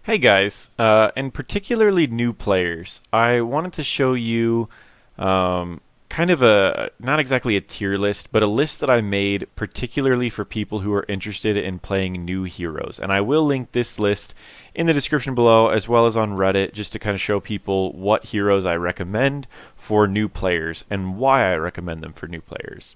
Hey guys, and particularly new players, I wanted to show you kind of not exactly a tier list, but a list that I made particularly for people who are interested in playing new heroes. And I will link this list in the description below as well as on Reddit just to kind of show people what heroes I recommend for new players and why I recommend them for new players.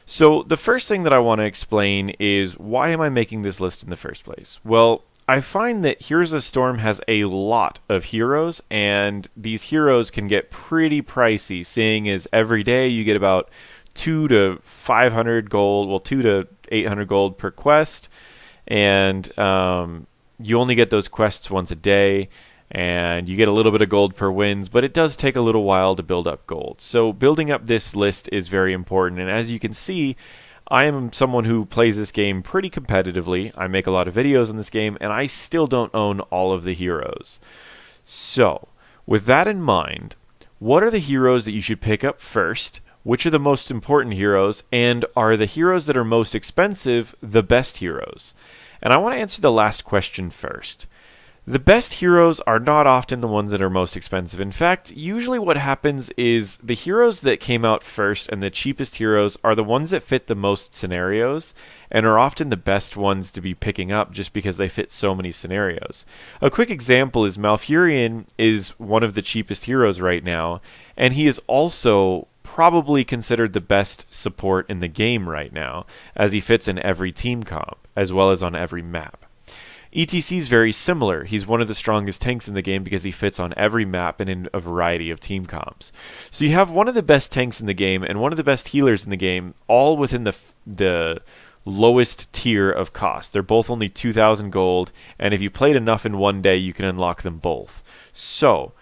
So, the first thing that I want to explain is why am I making this list in the first place? Well, I find that Heroes of the Storm has a lot of heroes, and these heroes can get pretty pricey, seeing as every day you get about 2 to 500 gold, well, 2 to 800 gold per quest, and you only get those quests once a day, and you get a little bit of gold per wins, but it does take a little while to build up gold. So building up this list is very important, and as you can see, I am someone who plays this game pretty competitively. I make a lot of videos on this game, and I still don't own all of the heroes. So, with that in mind, what are the heroes that you should pick up first? Which are the most important heroes? And are the heroes that are most expensive the best heroes? And I want to answer the last question first. The best heroes are not often the ones that are most expensive. In fact, usually what happens is the heroes that came out first and the cheapest heroes are the ones that fit the most scenarios and are often the best ones to be picking up just because they fit so many scenarios. A quick example is Malfurion is one of the cheapest heroes right now, and he is also probably considered the best support in the game right now, as he fits in every team comp, as well as on every map. ETC is very similar. He's one of the strongest tanks in the game because he fits on every map and in a variety of team comps. So you have one of the best tanks in the game and one of the best healers in the game, all within the lowest tier of cost. They're both only 2,000 gold, and if you played enough in one day, you can unlock them both. So,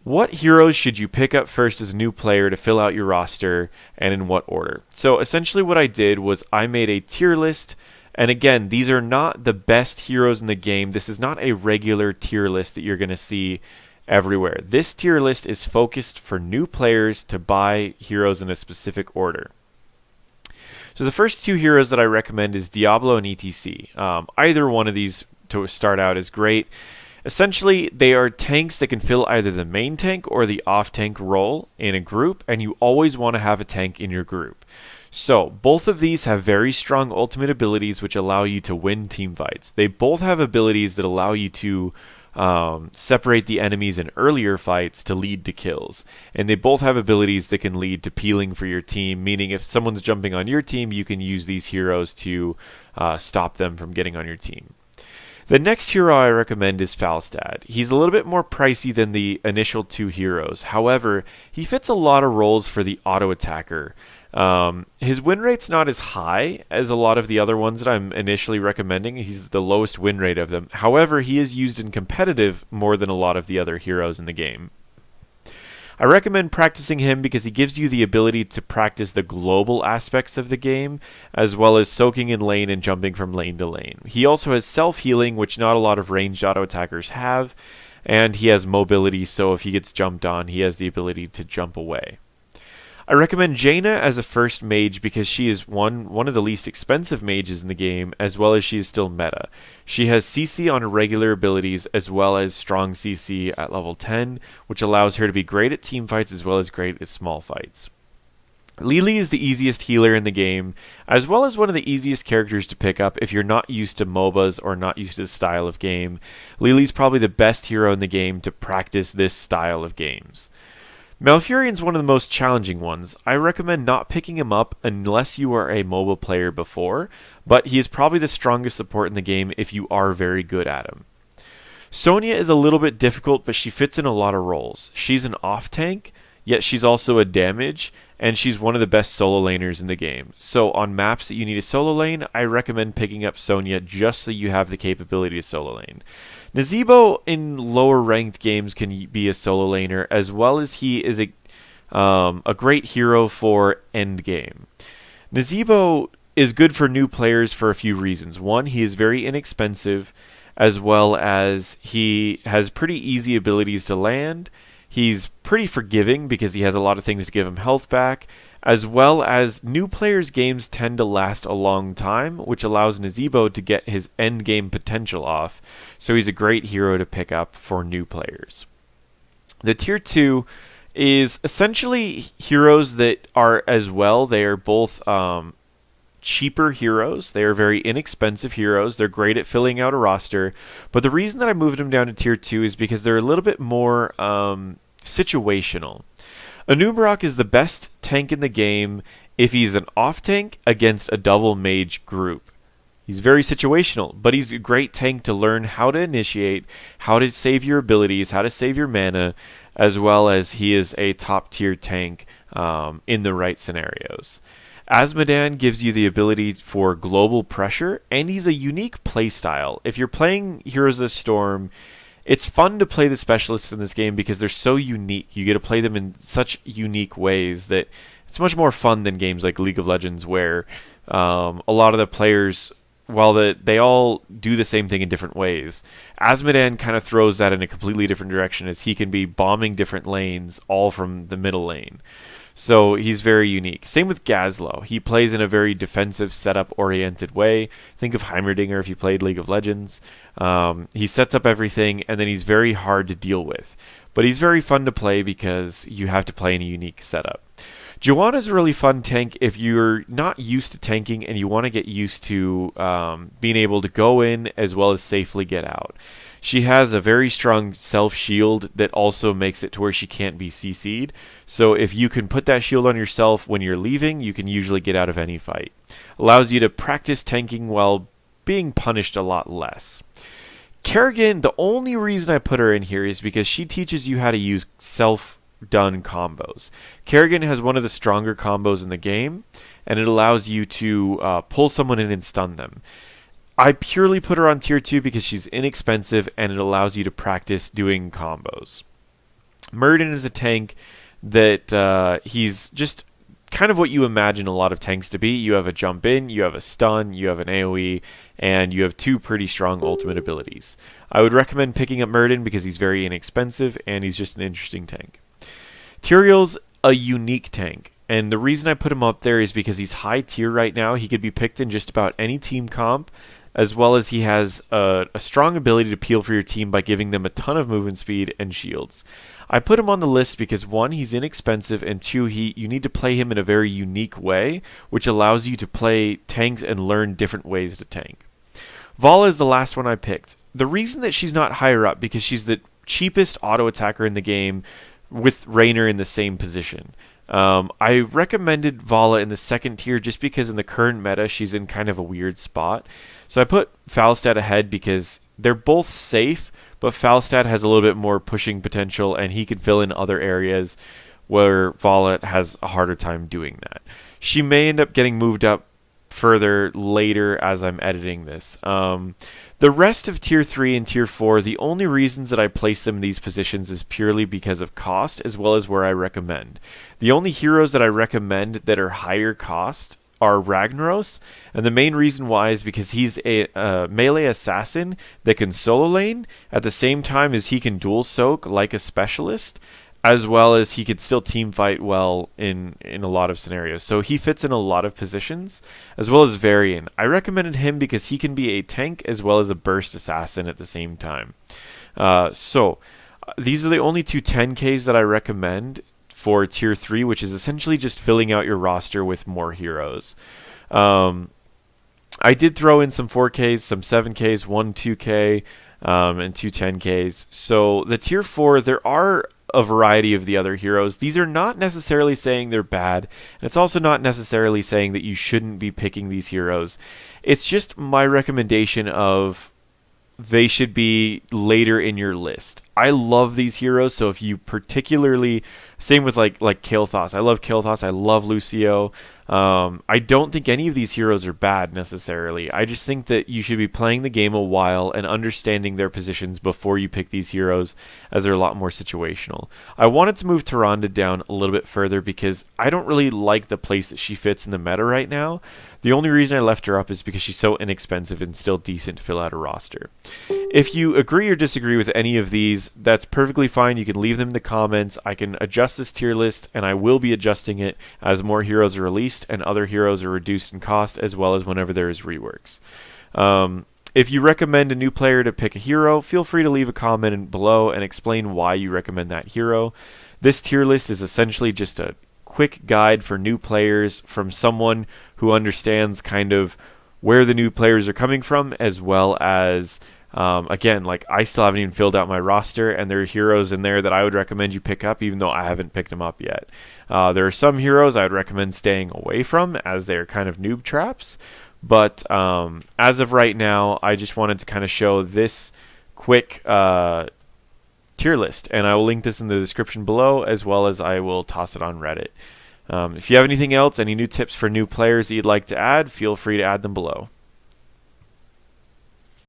what heroes should you pick up first as a new player to fill out your roster, and in what order? So essentially what I did was I made a tier list. And again, these are not the best heroes in the game. This is not a regular tier list that you're going to see everywhere. This tier list is focused for new players to buy heroes in a specific order. So the first two heroes that I recommend is Diablo and ETC. Either one of these to start out is great. Essentially, they are tanks that can fill either the main tank or the off-tank role in a group, and you always want to have a tank in your group. So, both of these have very strong ultimate abilities which allow you to win team fights. They both have abilities that allow you to separate the enemies in earlier fights to lead to kills. And they both have abilities that can lead to peeling for your team, meaning if someone's jumping on your team, you can use these heroes to stop them from getting on your team. The next hero I recommend is Falstad. He's a little bit more pricey than the initial two heroes. However, he fits a lot of roles for the auto attacker. His win rate's not as high as a lot of the other ones that I'm initially recommending. He's the lowest win rate of them. However, he is used in competitive more than a lot of the other heroes in the game. I recommend practicing him because he gives you the ability to practice the global aspects of the game, as well as soaking in lane and jumping from lane to lane. He also has self-healing, which not a lot of ranged auto attackers have, and he has mobility, so if he gets jumped on, he has the ability to jump away. I recommend Jaina as a first mage because she is one of the least expensive mages in the game, as well as she is still meta. She has CC on regular abilities as well as strong CC at level 10, which allows her to be great at team fights as well as great at small fights. Lily is the easiest healer in the game, as well as one of the easiest characters to pick up if you're not used to MOBAs or not used to this style of game. Lily's probably the best hero in the game to practice this style of games. Malfurion's one of the most challenging ones. I recommend not picking him up unless you are a mobile player before, but he is probably the strongest support in the game if you are very good at him. Sonya is a little bit difficult, but she fits in a lot of roles. She's an off-tank, yet she's also a damage, and she's one of the best solo laners in the game. So on maps that you need a solo lane, I recommend picking up Sonya just so you have the capability to solo lane. Nazeebo in lower ranked games can be a solo laner, as well as he is a great hero for end game. Nazeebo is good for new players for a few reasons. One, he is very inexpensive, as well as he has pretty easy abilities to land. He's pretty forgiving because he has a lot of things to give him health back, as well as new players' games tend to last a long time, which allows Nazeebo to get his end game potential off, so he's a great hero to pick up for new players. The tier 2 is essentially heroes that are as well. They are both cheaper heroes. They are very inexpensive heroes. They're great at filling out a roster. But the reason that I moved them down to tier 2 is because they're a little bit more situational. Anub'arak is the best tank in the game if he's an off tank against a double mage group. He's very situational, but he's a great tank to learn how to initiate, how to save your abilities, how to save your mana, as well as he is a top tier tank in the right scenarios. Azmodan gives you the ability for global pressure, and he's a unique playstyle. If you're playing Heroes of the Storm, it's fun to play the specialists in this game because they're so unique. You get to play them in such unique ways that it's much more fun than games like League of Legends, where a lot of the players, while they all do the same thing in different ways, Azmodan kind of throws that in a completely different direction, as he can be bombing different lanes all from the middle lane. So he's very unique. Same with Gazlowe. He plays in a very defensive, setup-oriented way. Think of Heimerdinger if you played League of Legends. He sets up everything, and then he's very hard to deal with. But he's very fun to play because you have to play in a unique setup. Juana is a really fun tank if you're not used to tanking and you want to get used to being able to go in as well as safely get out. She has a very strong self-shield that also makes it to where she can't be CC'd. So if you can put that shield on yourself when you're leaving, you can usually get out of any fight. Allows you to practice tanking while being punished a lot less. Kerrigan, the only reason I put her in here is because she teaches you how to use self-done combos. Kerrigan has one of the stronger combos in the game, and it allows you to pull someone in and stun them. I purely put her on tier 2 because she's inexpensive and it allows you to practice doing combos. Muradin is a tank that he's just kind of what you imagine a lot of tanks to be. You have a jump in, you have a stun, you have an AoE, and you have 2 pretty strong ultimate abilities. I would recommend picking up Muradin because he's very inexpensive and he's just an interesting tank. Tyrael's a unique tank. And the reason I put him up there is because he's high tier right now. He could be picked in just about any team comp, as well as he has a strong ability to peel for your team by giving them a ton of movement speed and shields. I put him on the list because 1, he's inexpensive, and 2, you need to play him in a very unique way, which allows you to play tanks and learn different ways to tank. Valla is the last one I picked. The reason that she's not higher up because she's the cheapest auto attacker in the game with Raynor in the same position. I recommended Valla in the 2nd tier just because in the current meta she's in kind of a weird spot. So I put Falstad ahead because they're both safe, but Falstad has a little bit more pushing potential and he could fill in other areas where Valla has a harder time doing that. She may end up getting moved up further later as I'm editing this. The rest of tier 3 and tier 4, the only reasons that I place them in these positions is purely because of cost as well as where I recommend. The only heroes that I recommend that are higher cost are Ragnaros, and the main reason why is because he's a melee assassin that can solo lane at the same time as he can dual soak like a specialist, as well as he could still team fight well in a lot of scenarios. So he fits in a lot of positions, as well as Varian. I recommended him because he can be a tank as well as a burst assassin at the same time. These are the only 2 10Ks that I recommend for tier 3, which is essentially just filling out your roster with more heroes. I did throw in some 4Ks, some 7Ks, 1 2K, and 2 10Ks. So the tier 4, there are a variety of the other heroes. These are not necessarily saying they're bad, and it's also not necessarily saying that you shouldn't be picking these heroes. It's just my recommendation of they should be later in your list. I love these heroes, so if you particularly, same with like Kael'thas. I love Kael'thas. I love Lucio. I don't think any of these heroes are bad necessarily. I just think that you should be playing the game a while and understanding their positions before you pick these heroes, as they're a lot more situational. I wanted to move Tyrande down a little bit further because I don't really like the place that she fits in the meta right now. The only reason I left her up is because she's so inexpensive and still decent to fill out a roster. If you agree or disagree with any of these, that's perfectly fine. You can leave them in the comments. I can adjust this tier list, and I will be adjusting it as more heroes are released and other heroes are reduced in cost, as well as whenever there is reworks. If you recommend a new player to pick a hero, feel free to leave a comment below and explain why you recommend that hero. This tier list is essentially just a quick guide for new players from someone who understands kind of where the new players are coming from, as well as again, like I still haven't even filled out my roster, and there are heroes in there that I would recommend you pick up, even though I haven't picked them up yet. There are some heroes I would recommend staying away from, as they're kind of noob traps. But as of right now, I just wanted to kind of show this quick tier list, and I will link this in the description below, as well as I will toss it on Reddit. If you have anything else, any new tips for new players that you'd like to add, feel free to add them below.